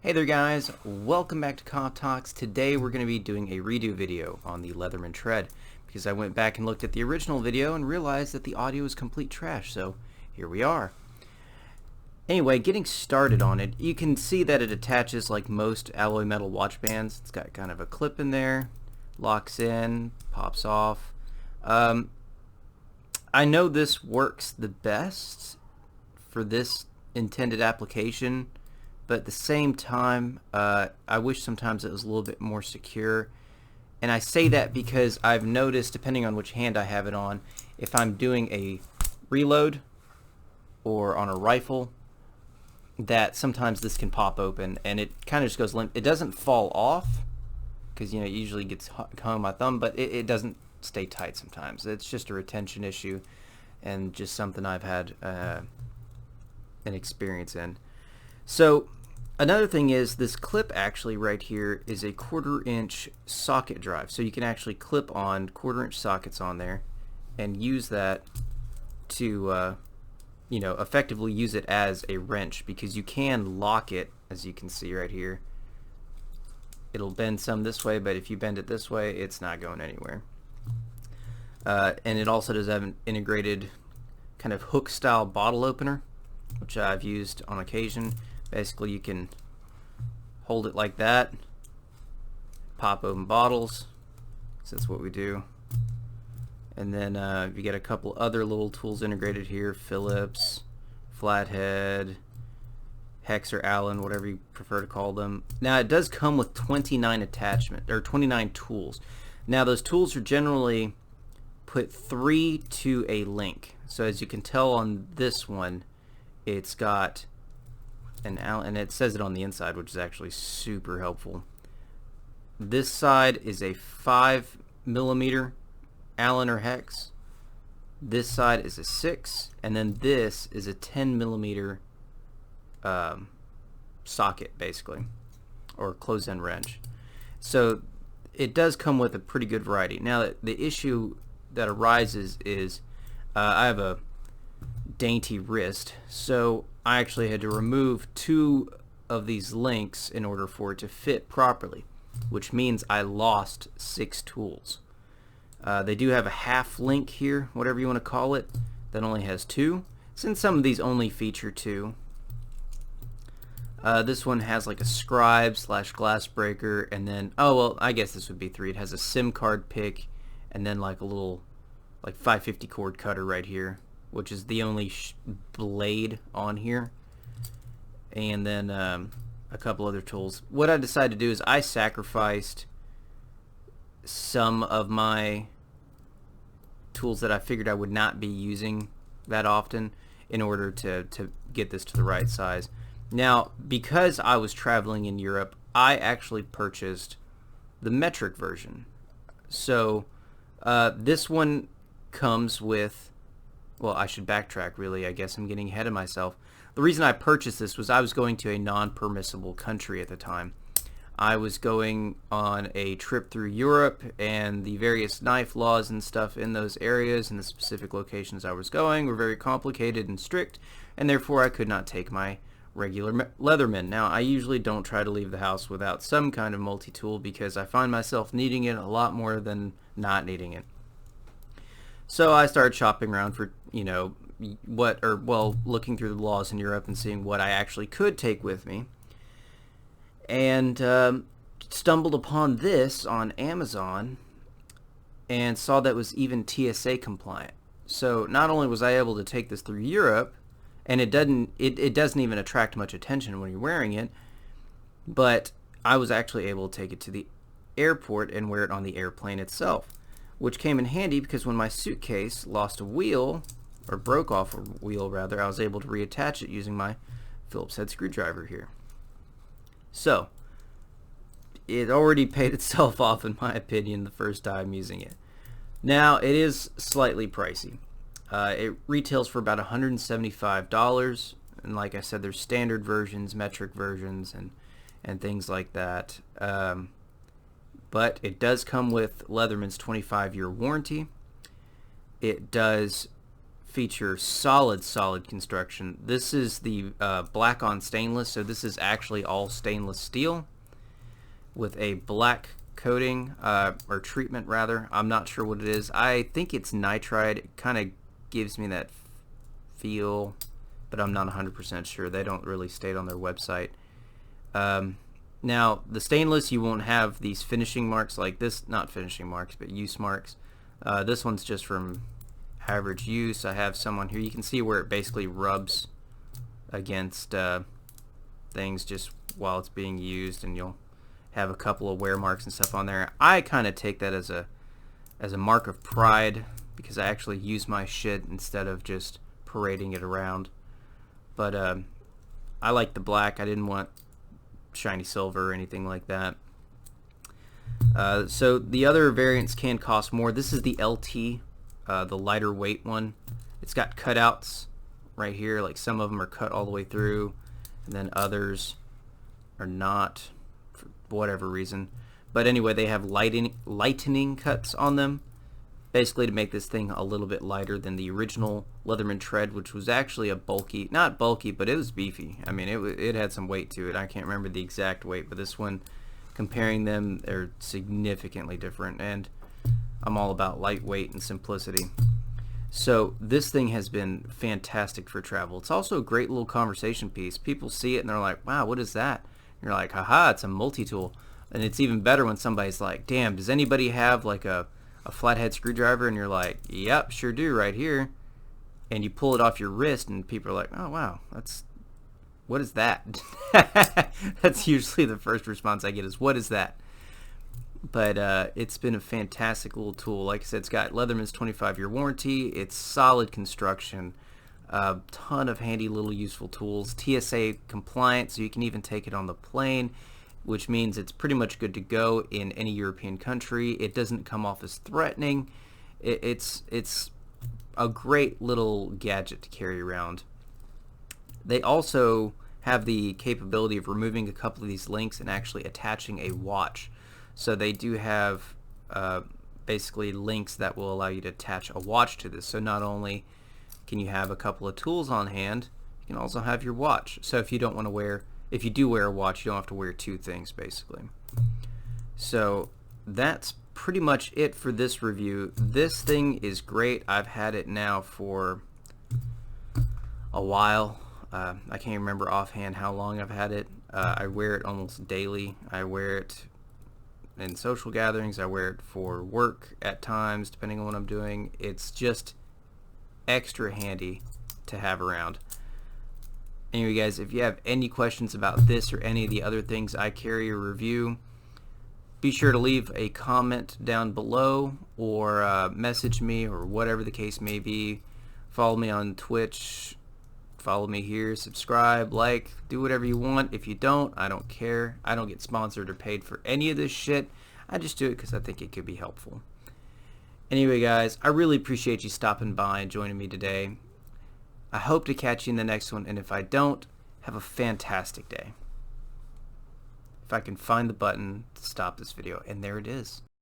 Hey there guys, welcome back to Coptalks. Today we're going to be doing a redo video on the Leatherman tread because I went back and looked at the original video and realized that the audio is complete trash, so here we are. Anyway, getting started on it, you can see that it attaches like most alloy metal watch bands. It's got kind of a clip in there, locks in, pops off. I know this works the best for this intended application, but at the same time, I wish sometimes it was a little bit more secure. And I say that because I've noticed, depending on which hand I have it on, if I'm doing a reload or on a rifle, that sometimes this can pop open and it kind of just goes limp. It doesn't fall off because, you know, it usually gets hung on my thumb, but it doesn't stay tight sometimes. It's just a retention issue and just something I've had an experience in. So another thing is this clip actually right here is a 1/4 inch socket drive. So you can actually clip on 1/4 inch sockets on there and use that to you know, effectively use it as a wrench, because you can lock it, as you can see right here. It'll bend some this way, but if you bend it this way, it's not going anywhere. And it also does have an integrated kind of hook style bottle opener, which I've used on occasion. Basically you can hold it like that, pop open bottles, so that's what we do. And then you get a couple other little tools integrated here: Phillips, flathead, hex or Allen, whatever you prefer to call them. Now it does come with 29 tools. Now those tools are generally put 3 to a link. So as you can tell on this one, it's got an Allen, and it says it on the inside, which is actually super helpful. This side is a 5mm Allen or hex. This side is a 6, and then this is a 10mm socket, basically, or closed-end wrench. So it does come with a pretty good variety. Now the issue that arises is I have a dainty wrist, so I actually had to remove 2 of these links in order for it to fit properly, which means I lost 6 tools. They do have a half link here, whatever you want to call it, that only has 2, since some of these only feature 2. This one has like a scribe / glass breaker, and then, oh well, I guess this would be 3. It has a SIM card pick, and then like a little like 550 cord cutter right here, which is the only blade on here, and then a couple other tools. What I decided to do is I sacrificed some of my tools that I figured I would not be using that often in order to get this to the right size. Now, because I was traveling in Europe, I actually purchased the metric version. So this one comes with, well, I should backtrack really. I guess I'm getting ahead of myself. The reason I purchased this was I was going to a non-permissible country at the time. I was going on a trip through Europe, and the various knife laws and stuff in those areas and the specific locations I was going were very complicated and strict, and therefore I could not take my regular Leatherman. Now, I usually don't try to leave the house without some kind of multi-tool because I find myself needing it a lot more than not needing it. So I started shopping around for, you know, looking through the laws in Europe and seeing what I actually could take with me. And stumbled upon this on Amazon and saw that it was even TSA compliant. So not only was I able to take this through Europe, and it doesn't even attract much attention when you're wearing it, but I was actually able to take it to the airport and wear it on the airplane itself, which came in handy because when my suitcase lost a wheel, or broke off a wheel rather, I was able to reattach it using my Phillips head screwdriver here. So it already paid itself off, in my opinion, the first time using it. Now it is slightly pricey. It retails for about $175, and like I said, there's standard versions, metric versions, and things like that. But it does come with Leatherman's 25-year warranty. It does feature solid construction. This is the black on stainless, so this is actually all stainless steel with a black coating or treatment rather. I'm not sure what it is. I think it's nitride. It kind of gives me that feel, but I'm not 100% sure. They don't really state on their website. Now the stainless, you won't have these finishing marks like this, not finishing marks but use marks. This one's just from average use. I have some on here. You can see where it basically rubs against things just while it's being used, and you'll have a couple of wear marks and stuff on there. I kind of take that as a mark of pride because I actually use my shit instead of just parading it around. But I like the black. I didn't want shiny silver or anything like that. So the other variants can cost more. This is the LT, the lighter weight one. It's got cutouts right here, like some of them are cut all the way through, and then others are not for whatever reason. But anyway, they have lightening cuts on them, basically to make this thing a little bit lighter than the original Leatherman tread, which was actually a bulky, not bulky, but it was beefy. I mean, it had some weight to it. I can't remember the exact weight, but this one, comparing them, they're significantly different, and I'm all about lightweight and simplicity. So this thing has been fantastic for travel. It's also a great little conversation piece. People see it and they're like, wow, what is that? And you're like, haha, it's a multi-tool. And it's even better when somebody's like, damn, does anybody have like a flathead screwdriver? And you're like, yep, sure do, right here. And you pull it off your wrist and people are like, oh wow, what is that? That's usually the first response I get is, what is that? But it's been a fantastic little tool. Like I said, it's got Leatherman's 25-year warranty. It's solid construction, a ton of handy little useful tools, TSA compliant, so you can even take it on the plane, which means it's pretty much good to go in any European country. It doesn't come off as threatening. It's a great little gadget to carry around. They also have the capability of removing a couple of these links and actually attaching a watch. So they do have basically links that will allow you to attach a watch to this. So not only can you have a couple of tools on hand, you can also have your watch. So if you don't want to wear, if you do wear a watch, you don't have to wear two things basically. So that's pretty much it for this review. This thing is great. I've had it now for a while. I can't remember offhand how long I've had it. I wear it almost daily. I wear it in social gatherings. I wear it for work at times, depending on what I'm doing. It's just extra handy to have around. Anyway, guys, if you have any questions about this or any of the other things I carry or review, be sure to leave a comment down below or message me or whatever the case may be. Follow me on Twitch. Follow me here, subscribe, like, do whatever you want. If you don't, I don't care. I don't get sponsored or paid for any of this shit. I just do it because I think it could be helpful. Anyway, guys, I really appreciate you stopping by and joining me today. I hope to catch you in the next one, and if I don't, have a fantastic day. If I can find the button to stop this video, and there it is.